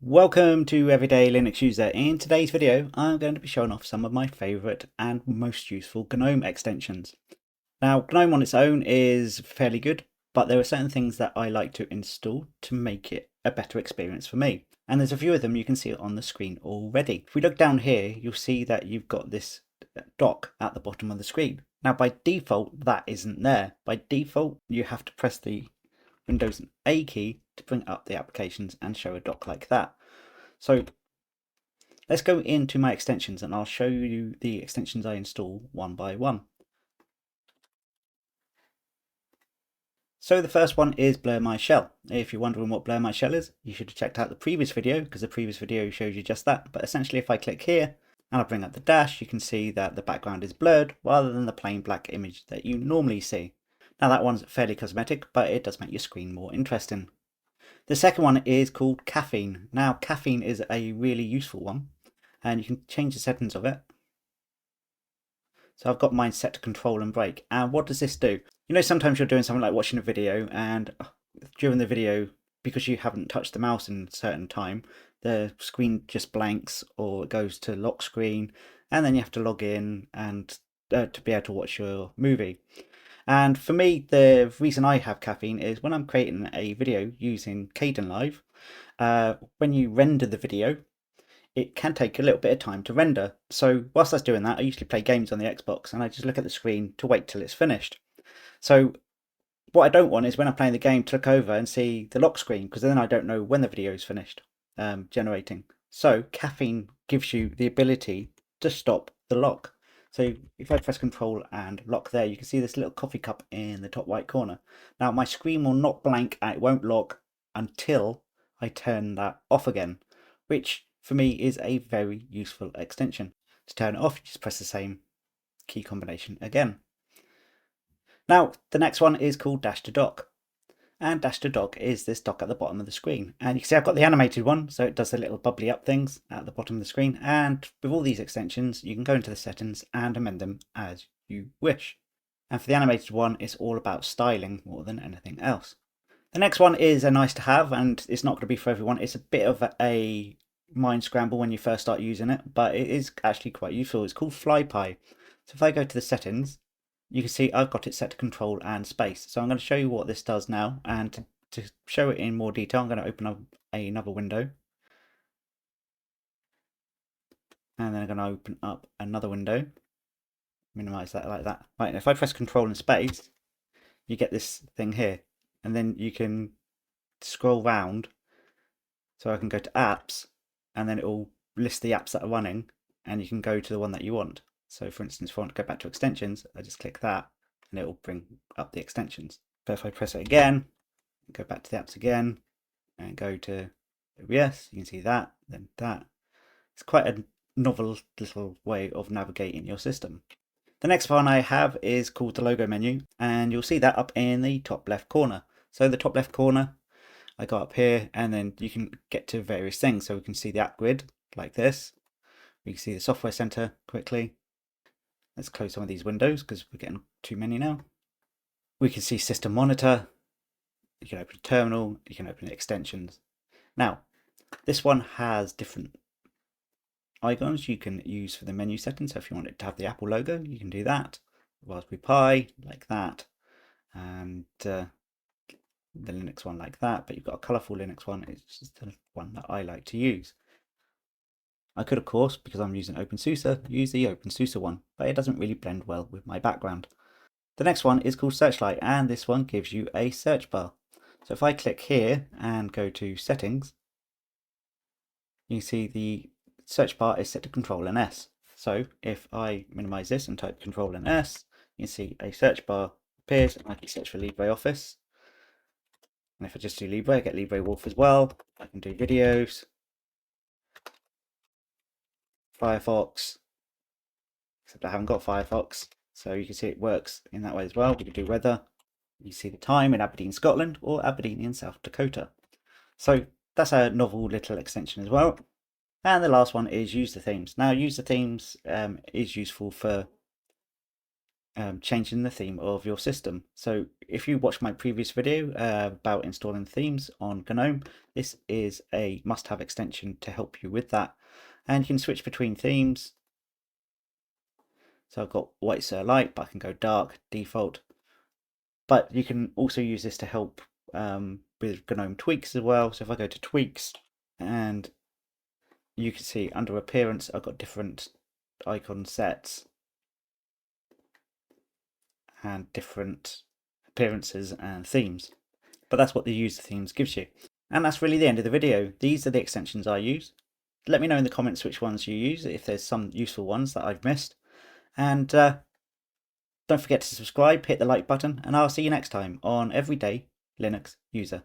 Welcome to Everyday Linux User. In today's video, I'm going to be showing off some of my favorite and most useful GNOME extensions. Now, GNOME on its own is fairly good, but there are certain things that I like to install to make it a better experience for me. And there's a few of them, you can see it on the screen already. If we look down here, you'll see that you've got this dock at the bottom of the screen. Now, by default, that isn't there. By default, you have to press the Windows A key to bring up the applications and show a dock like that. So let's go into my extensions and I'll show you the extensions I install one by one. So the first one is Blur My Shell. If you're wondering what Blur My Shell is, you should have checked out the previous video because the previous video shows you just that. But essentially if I click here and I bring up the dash, you can see that the background is blurred rather than the plain black image that you normally see. Now that one's fairly cosmetic, but it does make your screen more interesting. The second one is called Caffeine. Now Caffeine is a really useful one and you can change the settings of it. So I've got mine set to control and break. And what does this do? You know, sometimes you're doing something like watching a video and during the video, because you haven't touched the mouse in a certain time, the screen just blanks or it goes to lock screen and then you have to log in and to be able to watch your movie. And for me, the reason I have Caffeine is when I'm creating a video using Kdenlive, when you render the video, it can take a little bit of time to render. So whilst I was doing that, I usually play games on the Xbox and I just look at the screen to wait till it's finished. So what I don't want is when I'm playing the game to look over and see the lock screen, because then I don't know when the video is finished generating. So Caffeine gives you the ability to stop the lock. So if I press Control and lock there, you can see this little coffee cup in the top right corner. Now my screen will not blank and it won't lock until I turn that off again, which for me is a very useful extension. To turn it off, you just press the same key combination again. Now the next one is called DashToDo. And DashToDo is this dock at the bottom of the screen. And you can see I've got the animated one, so it does the little bubbly up things at the bottom of the screen. And with all these extensions, you can go into the settings and amend them as you wish. And for the animated one, it's all about styling more than anything else. The next one is a nice to have, and it's not going to be for everyone. It's a bit of a mind scramble when you first start using it, but it is actually quite useful. It's called FlyPy. So if I go to the settings, you can see I've got it set to control and space. So I'm going to show you what this does now, and to show it in more detail, I'm going to open up another window. And then I'm going to open up another window, minimize that like that. Right, if I press control and space, you get this thing here, and then you can scroll round. So I can go to apps, and then it will list the apps that are running, and you can go to the one that you want. So for instance, if I want to go back to extensions, I just click that and it will bring up the extensions. But if I press it again, go back to the apps again and go to OBS, you can see that, then that. It's quite a novel little way of navigating your system. The next one I have is called the LogoMenu, and you'll see that up in the top left corner. So the top left corner, I go up here and then you can get to various things. So we can see the app grid like this. We can see the software center quickly. Let's close some of these windows because we're getting too many now. We can see system monitor. You can open a terminal. You can open extensions. Now, this one has different icons you can use for the menu settings. So if you want it to have the Apple logo, you can do that. Raspberry Pi, like that. And the Linux one like that. But you've got a colorful Linux one. It's just the one that I like to use. I could, of course, because I'm using OpenSUSE, use the OpenSUSE one, but it doesn't really blend well with my background. The next one is called SearchLight, and this one gives you a search bar. So if I click here and go to settings, you can see the search bar is set to Control and S. So if I minimize this and type Control and S, you can see a search bar appears and I can search for LibreOffice. And if I just do Libre, I get LibreWolf as well. I can do videos, Firefox, except I haven't got Firefox, so you can see it works in that way as well. We can do weather, you see the time in Aberdeen, Scotland, or Aberdeen in South Dakota. So that's a novel little extension as well. And the last one is use the themes. Now use the themes is useful for changing the theme of your system. So if you watched my previous video about installing themes on GNOME, this is a must-have extension to help you with that. And you can switch between themes. So I've got white SearchLight, but I can go dark, default. But you can also use this to help with GNOME tweaks as well. So if I go to tweaks, and you can see under appearance, I've got different icon sets and different appearances and themes. But that's what the user themes gives you. And that's really the end of the video. These are the extensions I use. Let me know in the comments which ones you use, if there's some useful ones that I've missed. And don't forget to subscribe, hit the like button, and I'll see you next time on Everyday Linux User.